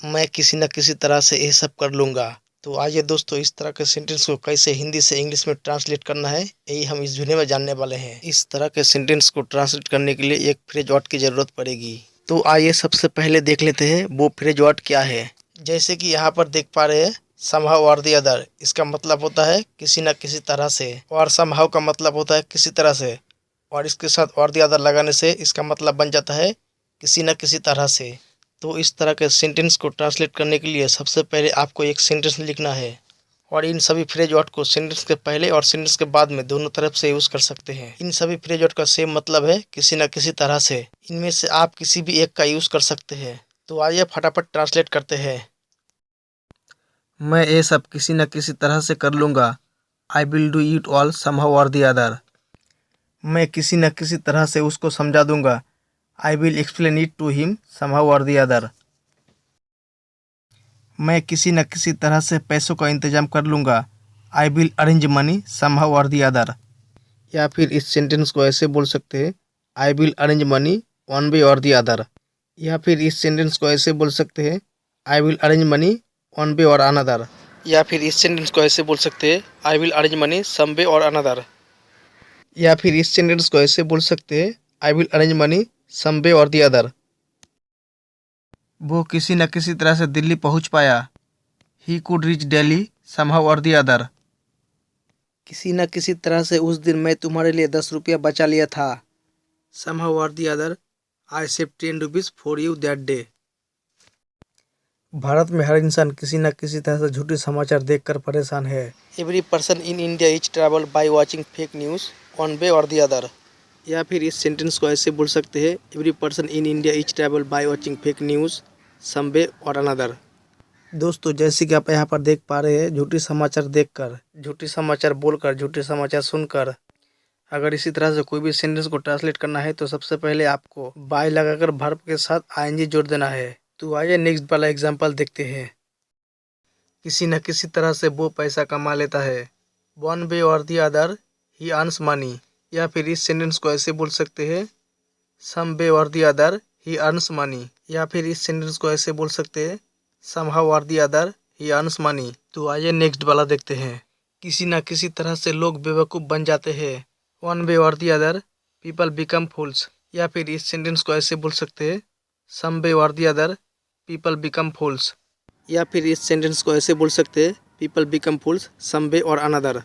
मैं किसी न किसी तरह से ये सब कर लूँगा। तो आइए दोस्तों, इस तरह के सेंटेंस को कैसे हिंदी से इंग्लिश में ट्रांसलेट करना है, यही हम इस वीडियो में जानने वाले हैं। इस तरह के सेंटेंस को ट्रांसलेट करने के लिए एक फ्रेज वर्ड की ज़रूरत पड़ेगी। तो आइए सबसे पहले देख लेते हैं वो फ्रेज वर्ड क्या है। जैसे कि यहाँ पर देख पा रहे हैं, समहाउ और द अदर, इसका मतलब होता है किसी न किसी तरह से, और समहाउ का मतलब होता है किसी तरह से, और इसके साथ और द अदर लगाने से इसका मतलब बन जाता है किसी न किसी तरह से। तो इस तरह के सेंटेंस को ट्रांसलेट करने के लिए सबसे पहले आपको एक सेंटेंस लिखना है, और इन सभी फ्रेज वर्ड को सेंटेंस के पहले और सेंटेंस के बाद में दोनों तरफ से यूज़ कर सकते हैं। इन सभी फ्रेज वर्ड का सेम मतलब है किसी न किसी तरह से। इनमें से आप किसी भी एक का यूज़ कर सकते हैं। तो आइए फटाफट ट्रांसलेट करते हैं। मैं ये सब किसी न किसी तरह से कर लूँगा। I will do it all somehow or the other. मैं किसी न किसी तरह से उसको समझा दूंगा। I will explain it to him somehow or the other. मैं किसी न किसी तरह से पैसों का इंतजाम कर लूँगा। I will arrange money somehow or the other. या फिर इस सेंटेंस को ऐसे बोल सकते हैं, I will arrange money one way or the other. या फिर इस सेंटेंस को ऐसे बोल सकते हैं, I will arrange money one way or another. या फिर इस सेंटेंस को ऐसे बोल सकते हैं, I will arrange money some way or another. या फिर इस सेंटेंस को ऐसे बोल सकते हैं, I will arrange money some way or the other. वो किसी न किसी तरह से दिल्ली पहुंच पाया। He could reach Delhi somehow or the other. किसी न किसी तरह से उस दिन मैं तुम्हारे लिए 10 रुपया बचा लिया था। Somehow or the other I save 10 rupees for you that day. Bharat में हर इंसान किसी न किसी तरह से झूठे समाचार देखकर परेशान है। Every person in India is travel by watching fake news one way or the other. या फिर इस सेंटेंस को ऐसे बोल सकते हैं, every person in India is travel by watching fake news some way or another. दोस्तों, जैसे कि आप यहाँ पर देख पा रहे हैं, झूठी समाचार देखकर, झूठी समाचार बोलकर, झूठे समाचार सुनकर, अगर इसी तरह से कोई भी सेंटेंस को ट्रांसलेट करना है तो सबसे पहले आपको बाय लगाकर वर्ब के साथ आईएनजी जोड़ देना है। तो आइए नेक्स्ट वाला एग्जांपल देखते हैं। किसी न किसी तरह से वो पैसा कमा लेता है। One way or the other he earns money. या फिर इस सेंटेंस को ऐसे बोल सकते हैं, सम way or the other he earns money. या फिर इस सेंटेंस को ऐसे बोल सकते हैं, somehow or the other he earns money. तो आइए नेक्स्ट वाला देखते हैं। किसी न किसी तरह से लोग बेवकूफ़ बन जाते हैं। One way or the other people become फूल्स। या फिर इस सेंटेंस को ऐसे बोल सकते हैं, सम way or the other people become फूल्स। या फिर इस सेंटेंस को ऐसे बोल सकते हैं, people become fools some way or another.